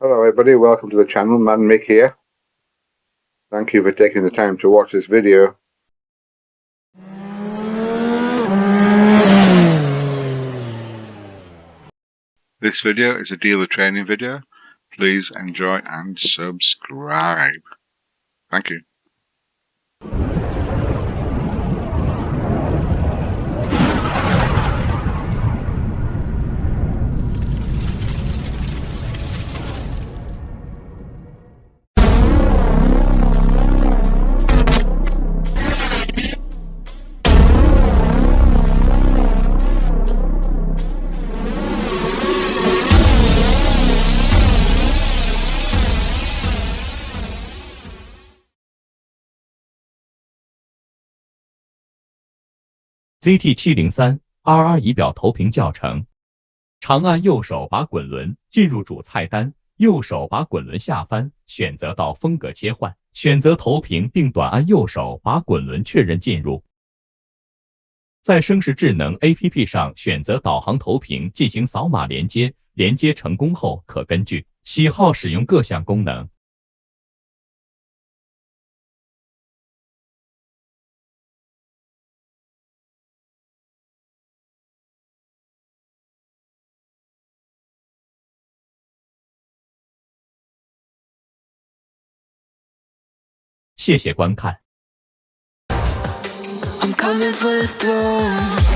Hello everybody, welcome to the channel, Man Mick here. Thank you for taking the time to watch this video. This video is a dealer training video. Please enjoy and subscribe. Thank you. ZT703RR 仪表投屏教程，长按右手把滚轮进入主菜单，右手把滚轮下翻，选择到风格切换，选择投屏并短按右手把滚轮确认进入。在声势智能 APP 上选择导航投屏进行扫码连接，连接成功后可根据喜好使用各项功能。谢谢观看。I'm coming for the throne.